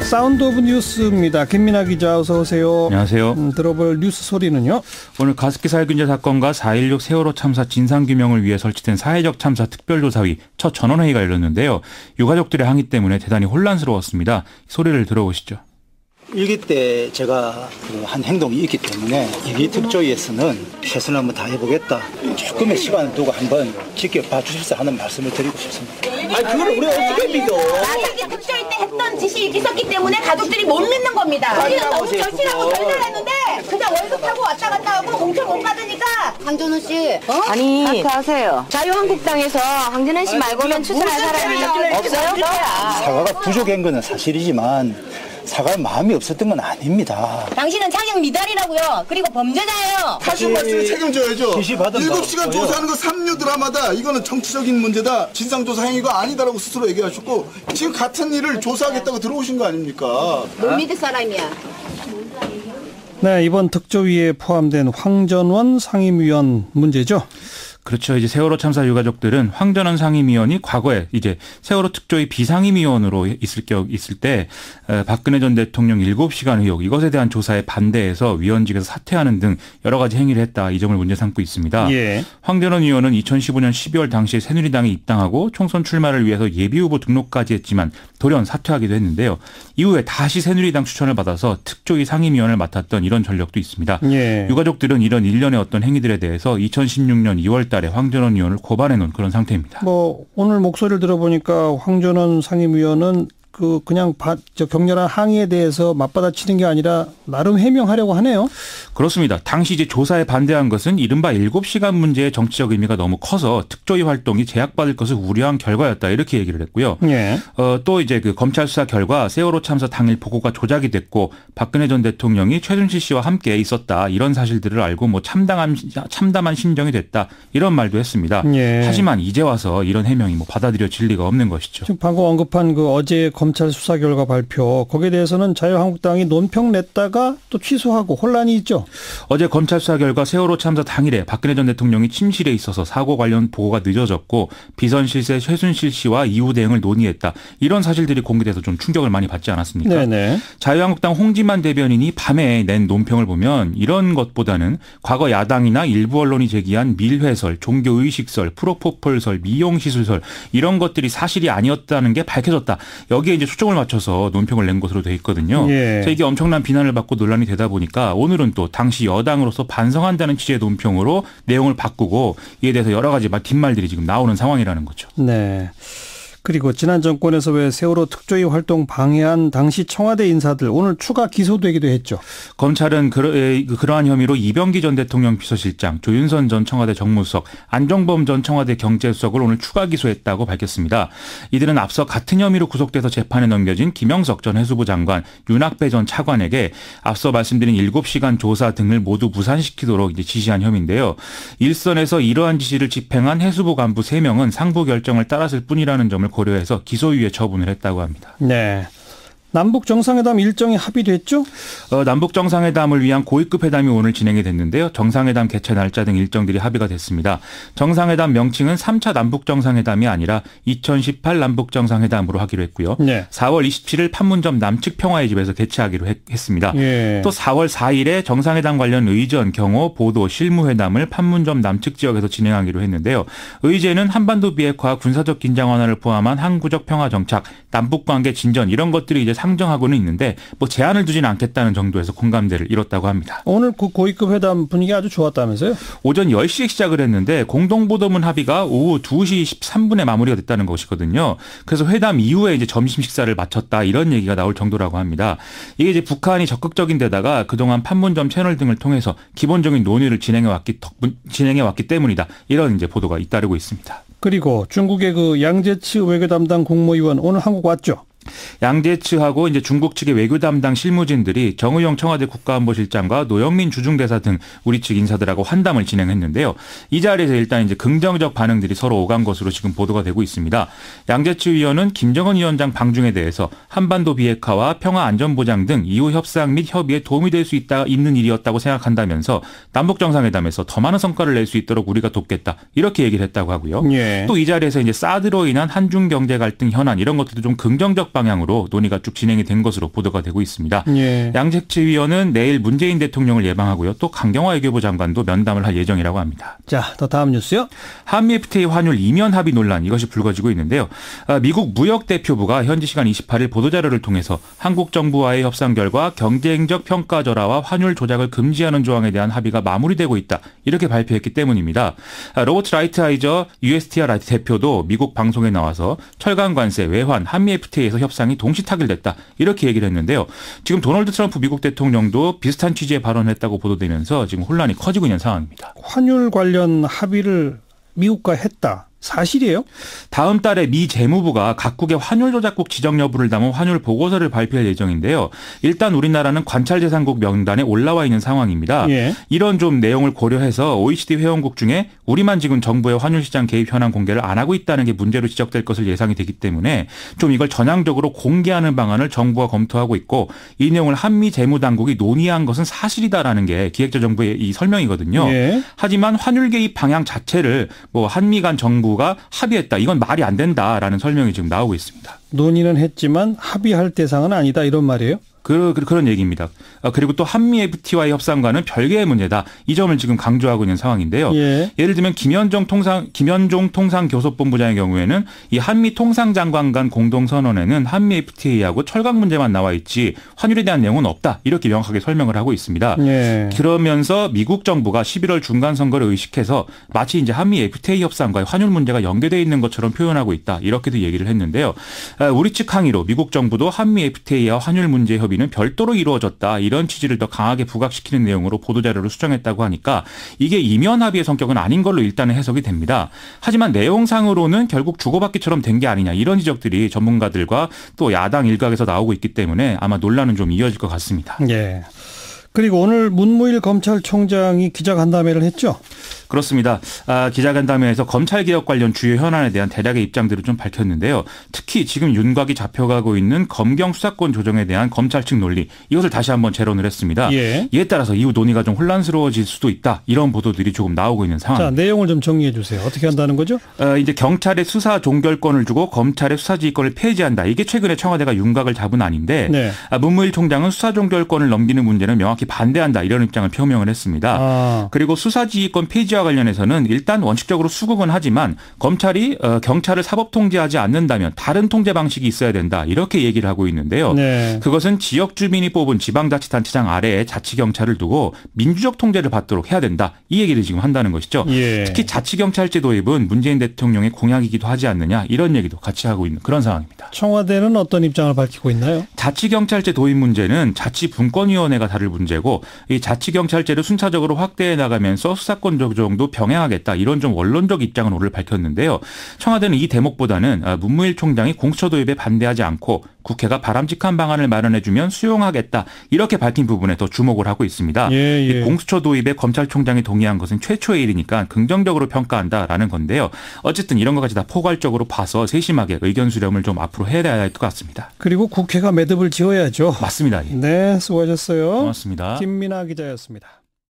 사운드 오브 뉴스입니다. 김민아 기자 어서 오세요. 안녕하세요. 들어볼 뉴스 소리는요. 오늘 가습기 살균제 사건과 4.16 세월호 참사 진상규명을 위해 설치된 사회적 참사 특별조사위 첫 전원회의가 열렸는데요. 유가족들의 항의 때문에 대단히 혼란스러웠습니다. 소리를 들어보시죠. 일기 때 제가 한 행동이 있기 때문에 일기 특조위에서는 최선을 한번 다해보겠다. 조금의 시간을 두고 한번 지켜봐 주십사 하는 말씀을 드리고 싶습니다. 아니 그걸 우리가 어떻게 믿어? 나사기 특조위 때 했던 짓이 있었기 때문에 가족들이 못 믿는 겁니다. 우리가 너무 절실하고 절실했는데 그냥 월급 타고 왔다 갔다 하고 공천 못 받으니까. 황준우 씨, 아니 사퇴하세요. 자유한국당에서 황준현 씨 말고는 추천할 사람이 없어요? 사과가 부족한 것은 사실이지만 사과할 마음이 없었던 건 아닙니다. 당신은 창영 미달이라고요. 그리고 범죄자예요. 하신 말씀에 책임져야죠. 7시간 조사하는 거 3류 드라마다. 이거는 정치적인 문제다. 진상조사 행위가 아니다라고 스스로 얘기하셨고 지금 같은 일을 조사하겠다고 들어오신 거 아닙니까? 못 믿을 사람이야. 네, 이번 특조위에 포함된 황전원 상임위원 문제죠. 그렇죠. 이제 세월호 참사 유가족들은 황전원 상임위원이 과거에 이제 세월호 특조위 비상임위원으로 있을 때 박근혜 전 대통령 7시간 의혹 이것에 대한 조사에 반대해서 위원직에서 사퇴하는 등 여러 가지 행위를 했다. 이 점을 문제 삼고 있습니다. 예. 황전원 의원은 2015년 12월 당시에 새누리당에 입당하고 총선 출마를 위해서 예비후보 등록까지 했지만 돌연 사퇴하기도 했는데요. 이후에 다시 새누리당 추천을 받아서 특조위 상임위원을 맡았던 이런 전력도 있습니다. 예. 유가족들은 이런 일련의 어떤 행위들에 대해서 2016년 2월 달에 황전원 의원을 고발해 놓은 그런 상태입니다. 오늘 목소리를 들어보니까 황전원 상임위원은 그냥 격렬한 항의에 대해서 맞받아치는 게 아니라 나름 해명하려고 하네요. 그렇습니다. 당시 이제 조사에 반대한 것은 이른바 7시간 문제의 정치적 의미가 너무 커서 특조위 활동이 제약받을 것을 우려한 결과였다. 이렇게 얘기를 했고요. 예. 또 이제 그 검찰 수사 결과 세월호 참사 당일 보고가 조작이 됐고 박근혜 전 대통령이 최순실 씨와 함께 있었다. 이런 사실들을 알고 참담한 심정이 됐다. 이런 말도 했습니다. 예. 하지만 이제 와서 이런 해명이 받아들여질 리가 없는 것이죠. 지금 방금 언급한 어제 검찰 수사 결과 발표 거기에 대해서는 자유한국당이 논평 냈다가 또 취소하고 혼란이 있죠. 어제 검찰 수사 결과 세월호 참사 당일에 박근혜 전 대통령이 침실에 있어서 사고 관련 보고가 늦어졌고 비선실세 최순실 씨와 이후 대응을 논의했다. 이런 사실들이 공개돼서 좀 충격을 많이 받지 않았습니까? 네네. 자유한국당 홍지만 대변인이 밤에 낸 논평을 보면 이런 것보다는 과거 야당이나 일부 언론이 제기한 밀회설, 종교의식설, 프로포폴설, 미용시술설 이런 것들이 사실이 아니었다는 게 밝혀졌다. 여기에 이제 초점을 맞춰서 논평을 낸 것으로 되어 있거든요. 예. 그래서 이게 엄청난 비난을 받고 논란이 되다 보니까 오늘은 또 당시 여당으로서 반성한다는 취지의 논평으로 내용을 바꾸고 이에 대해서 여러 가지 뒷말들이 지금 나오는 상황이라는 거죠. 네. 그리고 지난 정권에서 왜 세월호 특조위 활동 방해한 당시 청와대 인사들 오늘 추가 기소되기도 했죠. 검찰은 그러한 혐의로 이병기 전 대통령 비서실장, 조윤선 전 청와대 정무수석, 안종범 전 청와대 경제수석을 오늘 추가 기소했다고 밝혔습니다. 이들은 앞서 같은 혐의로 구속돼서 재판에 넘겨진 김영석 전 해수부 장관, 윤학배 전 차관에게 앞서 말씀드린 7시간 조사 등을 모두 무산시키도록 이제 지시한 혐의인데요. 일선에서 이러한 지시를 집행한 해수부 간부 3명은 상부 결정을 따랐을 뿐이라는 점을 고려해서 기소유예 처분을 했다고 합니다. 네. 남북 정상회담 일정이 합의됐죠? 남북 정상회담을 위한 고위급 회담이 오늘 진행이 됐는데요. 정상회담 개최 날짜 등 일정들이 합의가 됐습니다. 정상회담 명칭은 3차 남북 정상회담이 아니라 2018 남북 정상회담으로 하기로 했고요. 네. 4월 27일 판문점 남측 평화의 집에서 개최하기로 했습니다. 예. 또 4월 4일에 정상회담 관련 의전, 경호, 보도, 실무회담을 판문점 남측 지역에서 진행하기로 했는데요. 의제는 한반도 비핵화, 군사적 긴장 완화를 포함한 항구적 평화 정착, 남북관계 진전 이런 것들이 이제 상정하고는 있는데 제한을 두지는 않겠다는 정도에서 공감대를 이뤘다고 합니다. 오늘 그 고위급 회담 분위기 아주 좋았다면서요? 오전 10시에 시작을 했는데 공동보도문 합의가 오후 2시 13분에 마무리가 됐다는 것이거든요. 그래서 회담 이후에 이제 점심 식사를 마쳤다 이런 얘기가 나올 정도라고 합니다. 이게 이제 북한이 적극적인 데다가 그동안 판문점 채널 등을 통해서 기본적인 논의를 진행해왔기 때문이다. 이런 이제 보도가 잇따르고 있습니다. 그리고 중국의 양재치 외교 담당 국무위원 오늘 한국 왔죠? 양재츠하고 이제 중국 측의 외교 담당 실무진들이 정의용 청와대 국가안보실장과 노영민 주중대사 등 우리 측 인사들하고 환담을 진행했는데요. 이 자리에서 일단 이제 긍정적 반응들이 서로 오간 것으로 지금 보도가 되고 있습니다. 양재츠 위원은 김정은 위원장 방중에 대해서 한반도 비핵화와 평화 안전보장 등 이후 협상 및 협의에 도움이 될 수 있는 일이었다고 생각한다면서 남북 정상회담에서 더 많은 성과를 낼 수 있도록 우리가 돕겠다 이렇게 얘기를 했다고 하고요. 예. 또 이 자리에서 이제 사드로 인한 한중 경제 갈등 현안 이런 것들도 좀 긍정적 방향으로 중심으로 논의가 쭉 진행이 된 것으로 보도가 되고 있습니다. 예. 양재치위원은 내일 문재인 대통령을 예방하고요. 또 강경화 외교부 장관도 면담을 할 예정이라고 합니다. 자, 더 다음 뉴스요. 한미 FTA 환율 이면 합의 논란 이것이 불거지고 있는데요. 미국 무역대표부가 현지 시간 28일 보도자료를 통해서 한국 정부와의 협상 결과 경쟁적 평가절하와 환율 조작을 금지하는 조항에 대한 합의가 마무리되고 있다. 이렇게 발표했기 때문입니다. 로버트 라이트하이저 USTR 대표도 미국 방송에 나와서 철강 관세, 외환, 한미 FTA에서 협상이 동시 타결됐다. 이렇게 얘기를 했는데요. 지금 도널드 트럼프 미국 대통령도 비슷한 취지의 발언을 했다고 보도되면서 지금 혼란이 커지고 있는 상황입니다. 환율 관련 합의를 미국과 했다. 사실이에요? 다음 달에 미 재무부가 각국의 환율 조작국 지정 여부를 담은 환율 보고서를 발표할 예정인데요. 일단 우리나라는 관찰재산국 명단에 올라와 있는 상황입니다. 예. 이런 좀 내용을 고려해서 OECD 회원국 중에 우리만 지금 정부의 환율 시장 개입 현황 공개를 안 하고 있다는 게 문제로 지적될 것을 예상이 되기 때문에 좀 이걸 전향적으로 공개하는 방안을 정부가 검토하고 있고 이 내용을 한미 재무당국이 논의한 것은 사실이다라는 게 기획재정부의 이 설명이거든요. 예. 하지만 환율 개입 방향 자체를 뭐 한미 간 정부가 합의했다. 이건 말이 안 된다라는 설명이 지금 나오고 있습니다. 논의는 했지만 합의할 대상은 아니다 이런 말이에요? 그런 얘기입니다. 그리고 또 한미 FTA와의 협상과는 별개의 문제다. 이 점을 지금 강조하고 있는 상황인데요. 예. 예를 들면 김현종 통상교섭본부장의 경우에는 이 한미 통상장관 간 공동선언에는 한미 FTA하고 철강 문제만 나와 있지 환율에 대한 내용은 없다. 이렇게 명확하게 설명을 하고 있습니다. 예. 그러면서 미국 정부가 11월 중간 선거를 의식해서 마치 이제 한미 FTA 협상과의 환율 문제가 연계되어 있는 것처럼 표현하고 있다. 이렇게도 얘기를 했는데요. 우리 측 항의로 미국 정부도 한미 FTA와 환율 문제 협의는 별도로 이루어졌다. 이런 취지를 더 강하게 부각시키는 내용으로 보도자료를 수정했다고 하니까 이게 이면 합의의 성격은 아닌 걸로 일단은 해석이 됩니다. 하지만 내용상으로는 결국 주고받기처럼 된 게 아니냐. 이런 지적들이 전문가들과 또 야당 일각에서 나오고 있기 때문에 아마 논란은 좀 이어질 것 같습니다. 예. 그리고 오늘 문무일 검찰총장이 기자간담회를 했죠? 그렇습니다. 기자간담회에서 검찰개혁 관련 주요 현안에 대한 대략의 입장들을 좀 밝혔는데요. 특히 지금 윤곽이 잡혀가고 있는 검경 수사권 조정에 대한 검찰 측 논리 이것을 다시 한번 재론을 했습니다. 예. 이에 따라서 이후 논의가 좀 혼란스러워질 수도 있다. 이런 보도들이 조금 나오고 있는 상황입니다. 자, 내용을 좀 정리해 주세요. 어떻게 한다는 거죠? 이제 경찰의 수사 종결권을 주고 검찰의 수사지휘권을 폐지한다. 이게 최근에 청와대가 윤곽을 잡은 안인데 네. 문무일 총장은 수사 종결권을 넘기는 문제는 명확히 반대한다. 이런 입장을 표명을 했습니다. 그리고 수사지휘권 폐지와 관련해서는 일단 원칙적으로 수긍은 하지만 검찰이 경찰을 사법 통제하지 않는다면 다른 통제 방식이 있어야 된다. 이렇게 얘기를 하고 있는데요. 네. 그것은 지역 주민이 뽑은 지방자치단체장 아래에 자치경찰을 두고 민주적 통제를 받도록 해야 된다. 이 얘기를 지금 한다는 것이죠. 예. 특히 자치경찰제 도입은 문재인 대통령의 공약이기도 하지 않느냐. 이런 얘기도 같이 하고 있는 그런 상황입니다. 청와대는 어떤 입장을 밝히고 있나요? 자치경찰제 도입 문제는 자치분권위원회가 다룰 문제고 이 자치경찰제를 순차적으로 확대해 나가면서 수사권 조정도 병행하겠다. 이런 좀 원론적 입장을 오늘 밝혔는데요. 청와대는 이 대목보다는 문무일 총장이 공수처 도입에 반대하지 않고 국회가 바람직한 방안을 마련해주면 수용하겠다. 이렇게 밝힌 부분에 더 주목을 하고 있습니다. 예. 이 공수처 도입에 검찰총장이 동의한 것은 최초의 일이니까 긍정적으로 평가한다라는 건데요. 어쨌든 이런 것까지 다 포괄적으로 봐서 세심하게 의견 수렴을 좀 앞으로 해야 할 것 같습니다. 그리고 국회가 매듭을 지어야죠. 맞습니다. 네, 수고하셨어요. 고맙습니다. 김민아 기자였습니다.